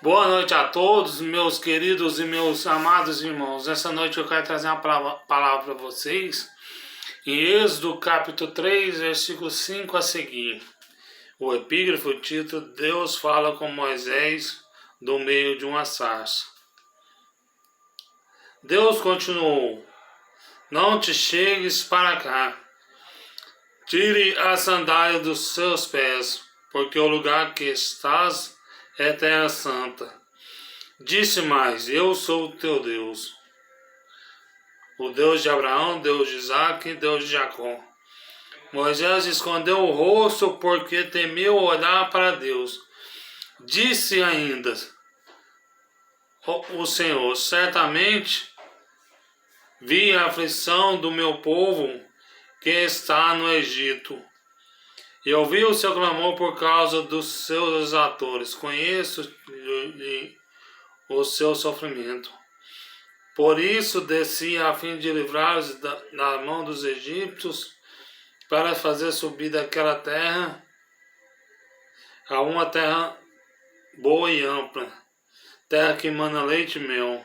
Boa noite a todos, meus queridos e meus amados irmãos. Essa noite eu quero trazer uma palavra para vocês. Em Êxodo capítulo 3, versículo 5 a seguir. O epígrafe, o título: Deus fala com Moisés do meio de uma sarça. Deus continuou: Não te chegues para cá. Tire a sandália dos seus pés, porque o lugar que estás é terra santa. Disse mais: Eu sou o teu Deus, o Deus de Abraão, Deus de Isaque, Deus de Jacó. Moisés escondeu o rosto porque temeu olhar para Deus. Disse ainda o Senhor: Certamente vi a aflição do meu povo que está no Egito. E ouvi o seu clamor por causa dos seus atores. Conheço-lhe o seu sofrimento. Por isso desci a fim de livrar-os da mão dos egípcios, para fazer subir daquela terra a uma terra boa e ampla, terra que mana leite e mel,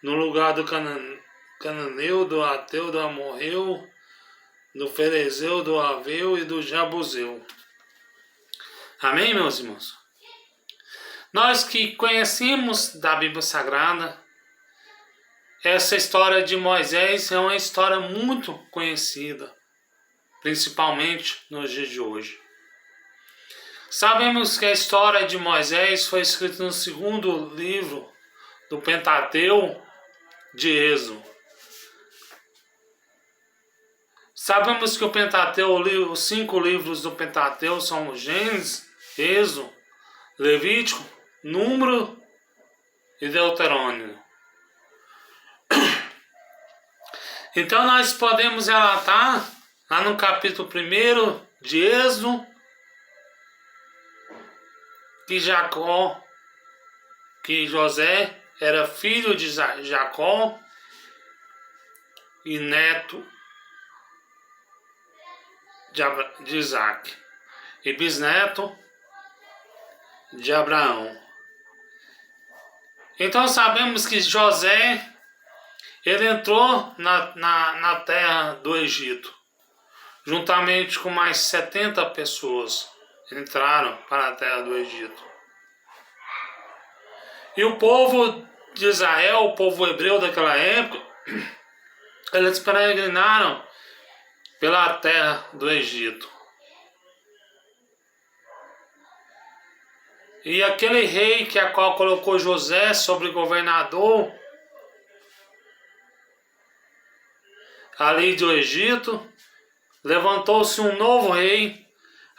no lugar do cananeu, do ateu, do amorreu, do ferezeu, do aveu e do jabuseu. Amém, meus irmãos? Nós que conhecemos da Bíblia Sagrada, essa história de Moisés é uma história muito conhecida, principalmente nos dias de hoje. Sabemos que a história de Moisés foi escrita no segundo livro do Pentateuco de Êxodo. Sabemos que o Pentateuco, os 5 livros do Pentateuco são Gênesis, Êxodo, Levítico, Número e Deuteronômio. Então nós podemos relatar lá no capítulo 1 de Êxodo que José era filho de Jacó e neto de Isaque e bisneto de Abraão. Então sabemos que José ele entrou na terra do Egito, juntamente com mais 70 pessoas entraram para a terra do Egito. E o povo de Israel, o povo hebreu daquela época, eles peregrinaram pela terra do Egito. E aquele rei que a qual colocou José sobre governador ali do Egito, levantou-se um novo rei,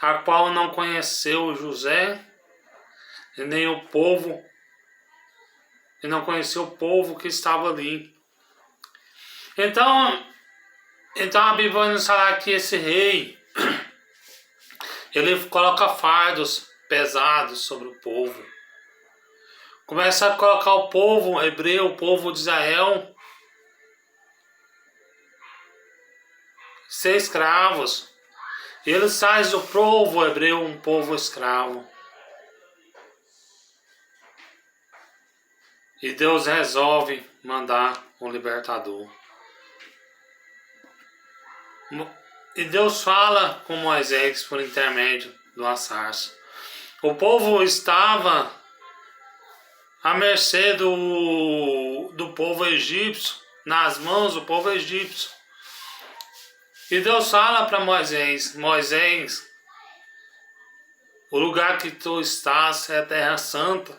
a qual não conheceu José, e nem o povo, e não conheceu o povo que estava ali. Então a Bíblia vai nos falar que esse rei, ele coloca fardos pesados sobre o povo. Começa a colocar o povo hebreu, o povo de Israel, ser escravos. E ele faz do povo hebreu um povo escravo. E Deus resolve mandar um libertador. E Deus fala com Moisés por intermédio do sarça. O povo estava à mercê do povo egípcio, nas mãos do povo egípcio. E Deus fala para Moisés: Moisés, o lugar que tu estás é a terra santa.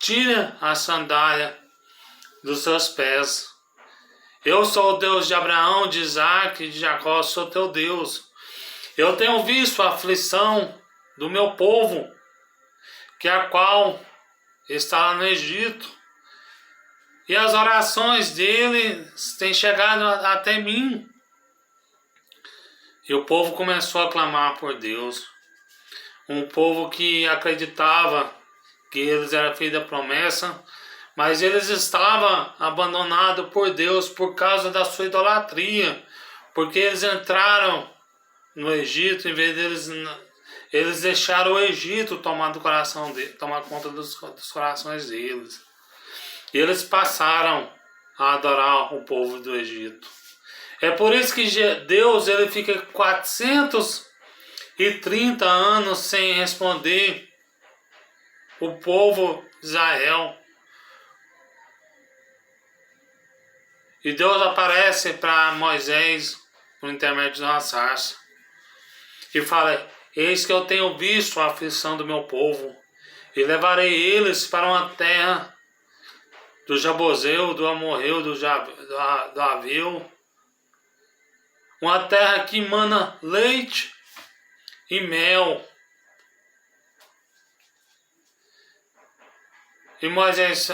Tira a sandália dos seus pés. Eu sou o Deus de Abraão, de Isaque e de Jacó, sou teu Deus. Eu tenho visto a aflição do meu povo, que a qual está lá no Egito. E as orações dele têm chegado até mim. E o povo começou a clamar por Deus. Um povo que acreditava que eles eram filhos da promessa, mas eles estavam abandonados por Deus por causa da sua idolatria. Porque eles entraram no Egito, em vez deles Eles deixaram o Egito tomar do coração tomar conta dos corações deles. E eles passaram a adorar o povo do Egito. É por isso que Deus ele fica 430 anos sem responder o povo de Israel. E Deus aparece para Moisés por intermédio de uma sarça e fala: eis que eu tenho visto a aflição do meu povo e levarei eles para uma terra do Jabuseu, do Amorreu, do Aveu, uma terra que emana leite e mel. E Moisés,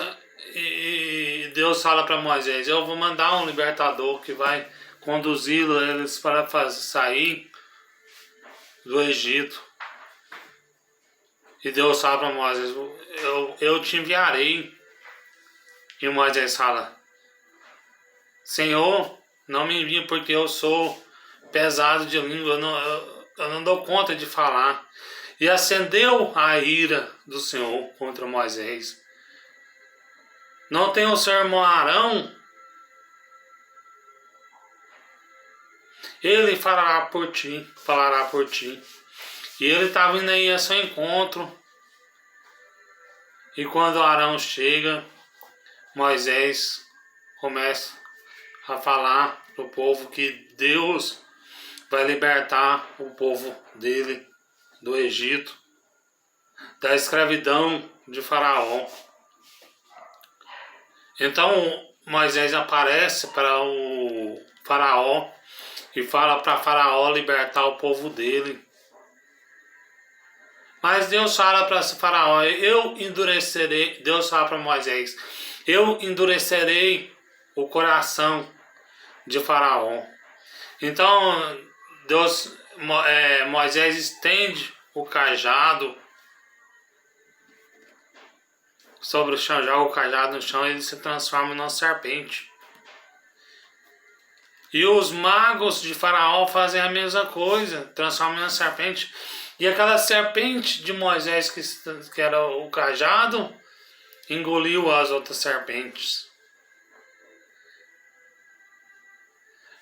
e Deus fala para Moisés: eu vou mandar um libertador que vai conduzi-los para sair do Egito. E Deus fala para Moisés: eu te enviarei. E Moisés fala: Senhor, não me envie porque eu sou pesado de língua, eu não dou conta de falar. E acendeu a ira do Senhor contra Moisés. Não tem o seu irmão Arão? Ele falará por ti. E ele está vindo aí a seu encontro. E quando Arão chega, Moisés começa a falar para o povo que Deus vai libertar o povo dele do Egito, da escravidão de Faraó. Então Moisés aparece para o Faraó e fala para Faraó libertar o povo dele. Mas Deus fala para Faraó: eu endurecerei. Deus fala para Moisés: eu endurecerei o coração de Faraó. Então Moisés estende o cajado sobre o chão, joga o cajado no chão e ele se transforma numa serpente. E os magos de Faraó fazem a mesma coisa, transformam numa serpente. E aquela serpente de Moisés, que era o cajado, engoliu as outras serpentes.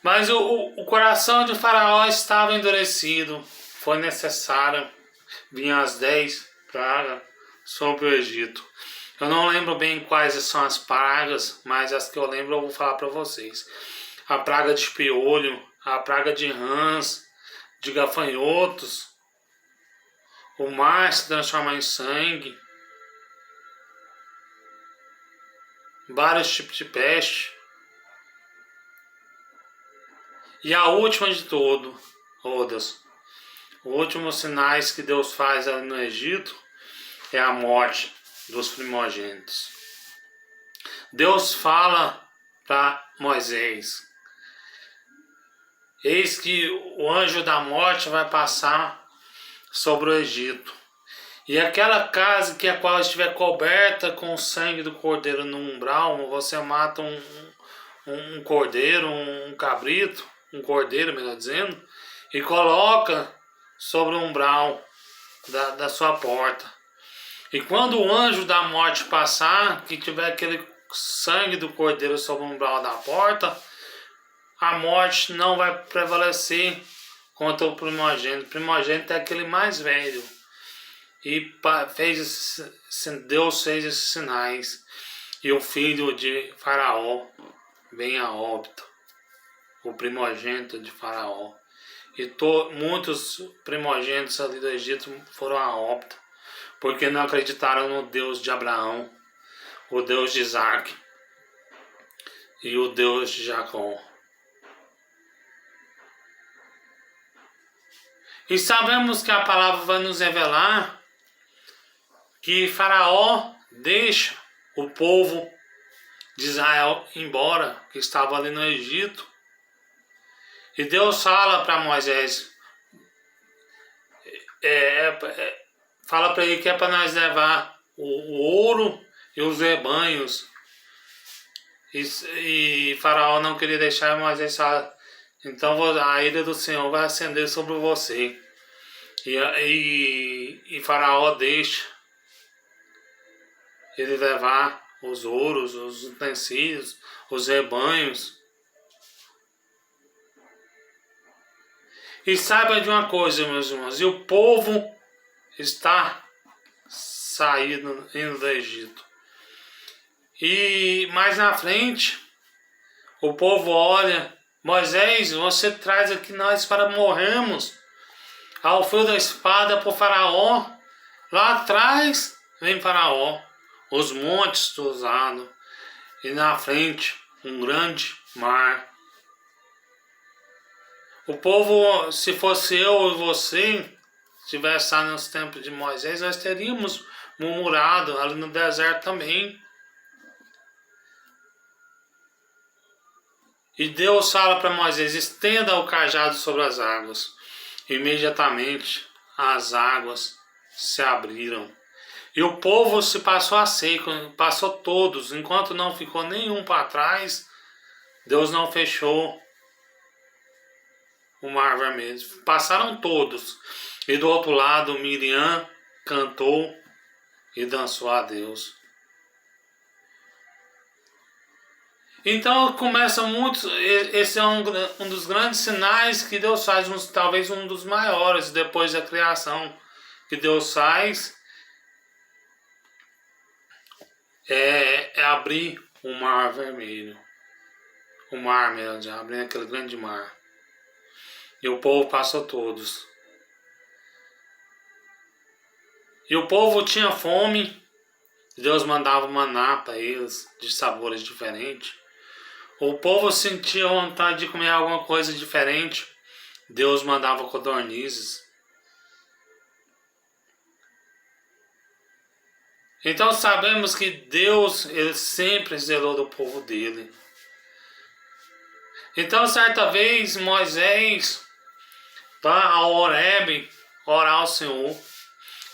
Mas o coração de Faraó estava endurecido. Foi necessário vir as 10 pragas sobre o Egito. Eu não lembro bem quais são as pragas, mas as que eu lembro eu vou falar para vocês. A praga de piolho, a praga de rãs, de gafanhotos, o mar se transformar em sangue, vários tipos de peste. E a última de todas, os últimos sinais que Deus faz ali no Egito é a morte dos primogênitos. Deus fala para Moisés: eis que o anjo da morte vai passar sobre o Egito. E aquela casa que a qual estiver coberta com o sangue do cordeiro no umbral, você mata um cordeiro, um cabrito, um cordeiro, melhor dizendo, e coloca sobre o umbral da sua porta. E quando o anjo da morte passar, que tiver aquele sangue do cordeiro sobre o umbral da porta, a morte não vai prevalecer contra o primogênito. O primogênito é aquele mais velho. E Deus fez esses sinais. E o filho de Faraó vem a óbito. O primogênito de Faraó. E muitos primogênitos ali do Egito foram a óbito, porque não acreditaram no Deus de Abraão, o Deus de Isaac e o Deus de Jacó. E sabemos que a palavra vai nos revelar que Faraó deixa o povo de Israel embora, que estava ali no Egito. E Deus fala para Moisés, fala para ele que é para nós levar o ouro e os rebanhos. E Faraó não queria deixar, Moisés fala: então a ira do Senhor vai acender sobre você. E Faraó deixa ele levar os ouros, os utensílios, os rebanhos. E saiba de uma coisa, meus irmãos, e o povo está indo do Egito. E mais na frente, o povo olha: Moisés, você traz aqui nós para morrermos ao fio da espada por Faraó. Lá atrás vem Faraó, os montes do lado, e na frente um grande mar. O povo, se fosse eu e você, se tivesse lá nos tempos de Moisés, nós teríamos murmurado ali no deserto também. E Deus fala para Moisés: estenda o cajado sobre as águas. Imediatamente as águas se abriram. E o povo se passou a seco, passou todos. Enquanto não ficou nenhum para trás, Deus não fechou o mar vermelho. Passaram todos. E do outro lado, Miriam cantou e dançou a Deus. Então começa muito. Esse é um dos grandes sinais que Deus faz, talvez um dos maiores depois da criação que Deus faz, é abrir o mar vermelho. O mar mesmo, abrir aquele grande mar. E o povo passou todos. E o povo tinha fome. Deus mandava maná para eles de sabores diferentes. O povo sentia vontade de comer alguma coisa diferente. Deus mandava codornizes. Então sabemos que Deus, ele sempre zelou do povo dele. Então certa vez Moisés vai ao Horebe orar ao Senhor.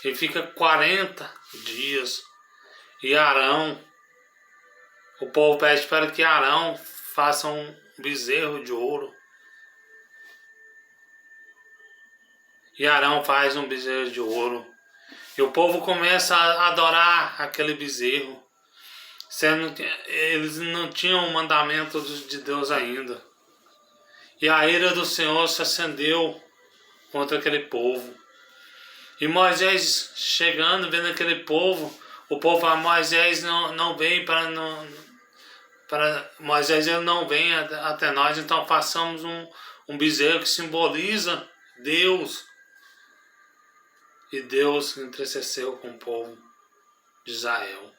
E fica 40 dias. E Arão, o povo pede para que Arão faça um bezerro de ouro. E Arão faz um bezerro de ouro. E o povo começa a adorar aquele bezerro. Eles não tinham o mandamento de Deus ainda. E a ira do Senhor se acendeu contra aquele povo. E Moisés chegando, vendo aquele povo, o povo fala: Moisés não vem Moisés ele não vem até nós, então façamos um bezerro que simboliza Deus. E Deus intercedeu com o povo de Israel.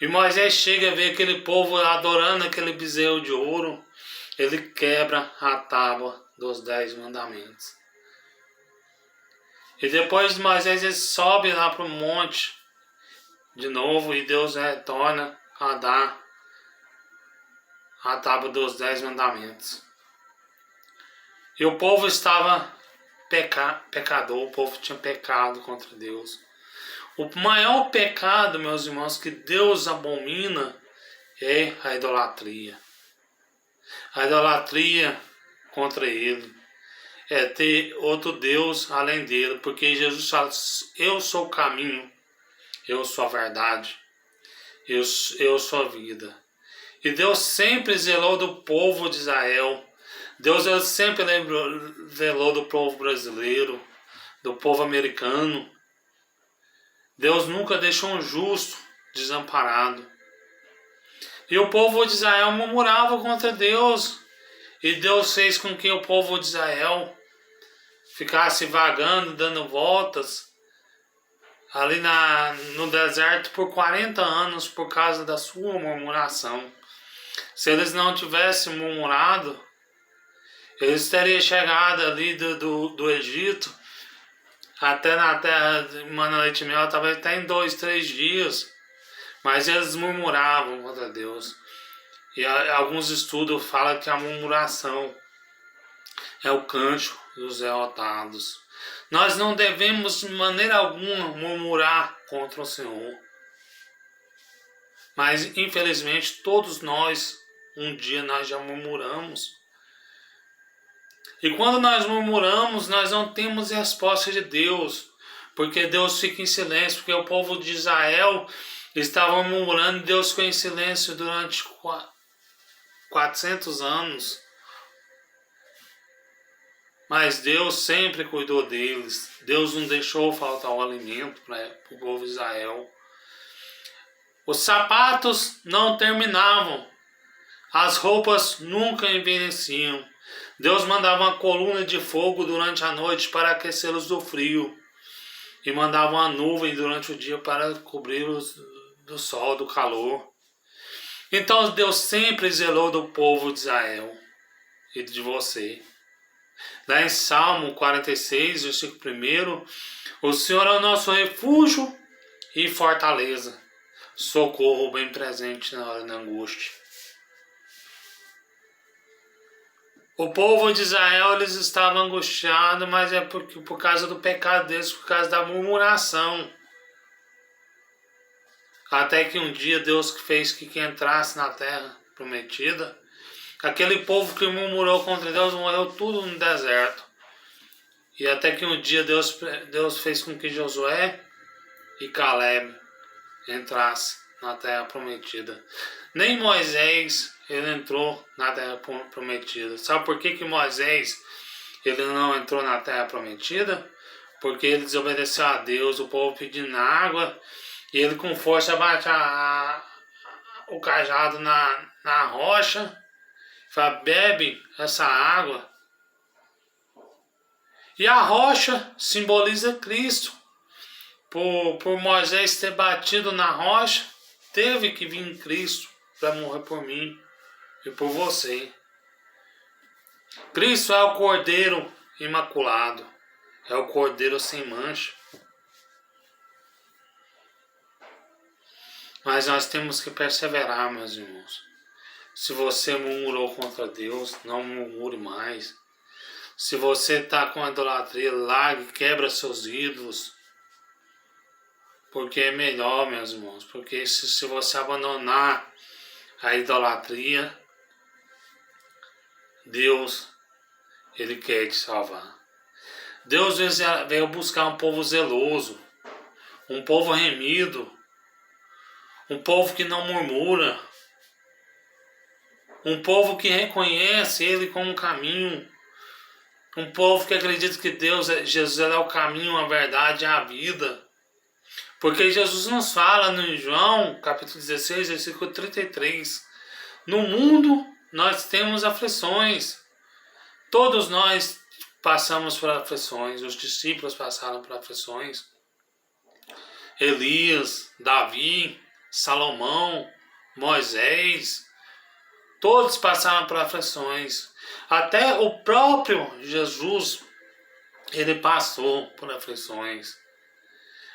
E Moisés chega a ver aquele povo adorando aquele bezerro de ouro. Ele quebra a tábua dos 10 mandamentos. E depois Moisés ele sobe lá para o monte de novo e Deus retorna a dar a tábua dos 10 mandamentos. E o povo estava pecador, o povo tinha pecado contra Deus. O maior pecado, meus irmãos, que Deus abomina é a idolatria. A idolatria contra Ele é ter outro Deus além dele, porque Jesus fala: eu sou o caminho, eu sou a verdade, eu sou a vida. E Deus sempre zelou do povo de Israel. Deus sempre zelou do povo brasileiro, do povo americano. Deus nunca deixou um justo desamparado. E o povo de Israel murmurava contra Deus. E Deus fez com que o povo de Israel ficasse vagando, dando voltas ali no deserto por 40 anos por causa da sua murmuração. Se eles não tivessem murmurado, eles teriam chegado ali do Egito até na terra de Mana Leite e Mel, talvez até em 2, 3 dias. Mas eles murmuravam contra Deus. E alguns estudos falam que a murmuração é o cântico dos derrotados. Nós não devemos de maneira alguma murmurar contra o Senhor. Mas infelizmente todos nós, um dia nós já murmuramos. E quando nós murmuramos, nós não temos resposta de Deus, porque Deus fica em silêncio, porque o povo de Israel estava murmurando e Deus ficou em silêncio durante 400 anos. Mas Deus sempre cuidou deles. Deus não deixou faltar o alimento para o povo de Israel. Os sapatos não terminavam. As roupas nunca envelheciam. Deus mandava uma coluna de fogo durante a noite para aquecê-los do frio. E mandava uma nuvem durante o dia para cobri-los do sol, do calor. Então Deus sempre zelou do povo de Israel e de você. Lá em Salmo 46, versículo 1, o Senhor é o nosso refúgio e fortaleza, socorro bem presente na hora da angústia. O povo de Israel, eles estavam angustiados, mas é por causa do pecado deles, por causa da murmuração. Até que um dia Deus fez que entrasse na terra prometida. Aquele povo que murmurou contra Deus morreu tudo no deserto. E até que um dia Deus fez com que Josué e Caleb entrassem na terra prometida. Nem Moisés ele entrou na terra prometida. Sabe por que Moisés ele não entrou na terra prometida? Porque ele desobedeceu a Deus, o povo pedindo água, e ele com força bate o cajado na rocha. Fala, bebe essa água. E a rocha simboliza Cristo. Por Moisés ter batido na rocha, teve que vir Cristo para morrer por mim e por você. Cristo é o Cordeiro imaculado. É o Cordeiro sem mancha. Mas nós temos que perseverar, meus irmãos. Se você murmurou contra Deus, não murmure mais. Se você está com a idolatria, largue, quebra seus ídolos. Porque é melhor, meus irmãos. Porque se você abandonar a idolatria, Deus, Ele quer te salvar. Deus veio buscar um povo zeloso, um povo remido, um povo que não murmura, um povo que reconhece Ele como um caminho. Um povo que acredita que Jesus é o caminho, a verdade e a vida. Porque Jesus nos fala no João, capítulo 16, versículo 33. No mundo nós temos aflições. Todos nós passamos por aflições. Os discípulos passaram por aflições. Elias, Davi, Salomão, Moisés. Todos passaram por aflições. Até o próprio Jesus, ele passou por aflições.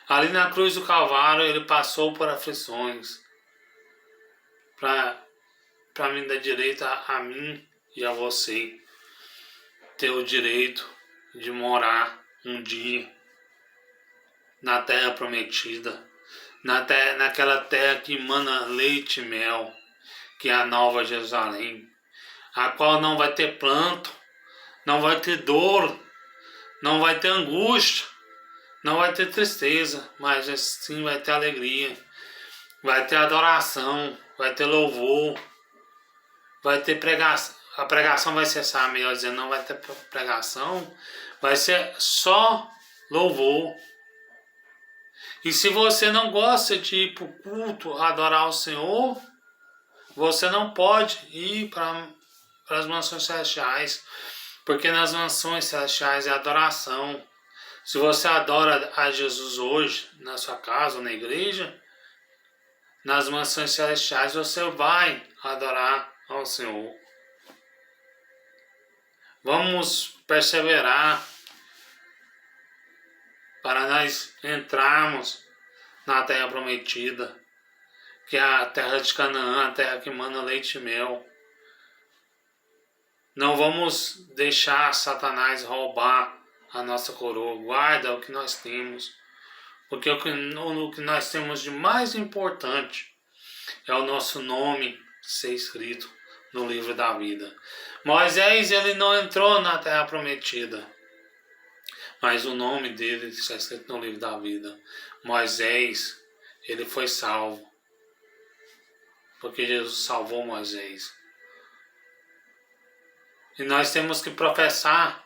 Ali na cruz do Calvário, ele passou por aflições. Para me dar direito a mim e a você. Ter o direito de morar um dia na terra prometida. Naquela terra que emana leite e mel. Que é a Nova Jerusalém, a qual não vai ter pranto, não vai ter dor, não vai ter angústia, não vai ter tristeza, mas sim vai ter alegria, vai ter adoração, vai ter louvor, vai ter pregação. A pregação vai cessar, melhor dizendo, não vai ter pregação, vai ser só louvor. E se você não gosta de ir para o culto adorar o Senhor, você não pode ir para as mansões celestiais, porque nas mansões celestiais é adoração. Se você adora a Jesus hoje, na sua casa ou na igreja, nas mansões celestiais você vai adorar ao Senhor. Vamos perseverar para nós entrarmos na terra prometida, que é a terra de Canaã, a terra que emana leite e mel. Não vamos deixar Satanás roubar a nossa coroa. Guarda o que nós temos. Porque o que nós temos de mais importante é o nosso nome ser escrito no livro da vida. Moisés, ele não entrou na terra prometida, mas o nome dele está escrito no livro da vida. Moisés, ele foi salvo, porque Jesus salvou Moisés. E nós temos que professar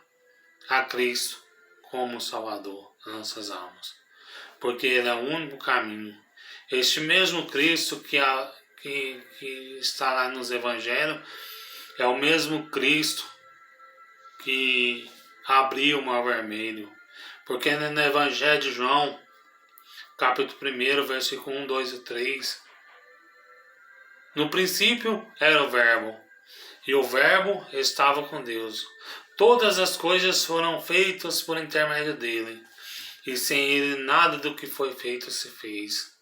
a Cristo como Salvador das nossas almas, porque Ele é o único caminho. Este mesmo Cristo que está lá nos Evangelhos é o mesmo Cristo que abriu o Mar Vermelho, porque no Evangelho de João, capítulo 1, versículo 1, 2 e 3, no princípio era o Verbo, e o Verbo estava com Deus. Todas as coisas foram feitas por intermédio dele, e sem ele nada do que foi feito se fez.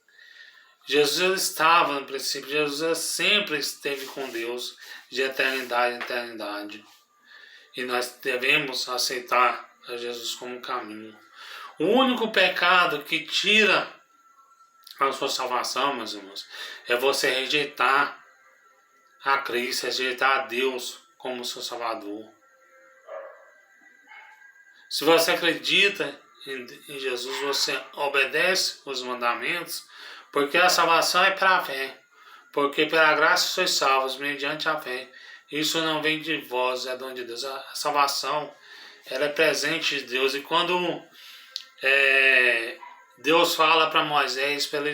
Jesus estava no princípio, Jesus sempre esteve com Deus de eternidade em eternidade. E nós devemos aceitar a Jesus como caminho. O único pecado que tira a sua salvação, meus irmãos, é você rejeitar a Cristo, rejeitar a Deus como seu Salvador. Se você acredita em Jesus, você obedece os mandamentos, porque a salvação é pela fé. Porque pela graça sois salvos, mediante a fé. Isso não vem de vós, é dom de Deus. A salvação, ela é presente de Deus. E quando Deus fala para Moisés, para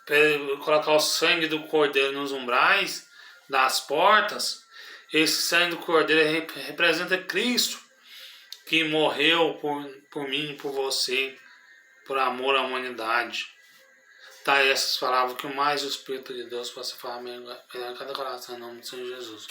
ele colocar o sangue do cordeiro nos umbrais das portas, esse sangue do cordeiro representa Cristo, que morreu por mim e por você, por amor à humanidade. Tá, essas palavras que mais o Espírito de Deus possa falar melhor em cada coração, em nome do Senhor Jesus.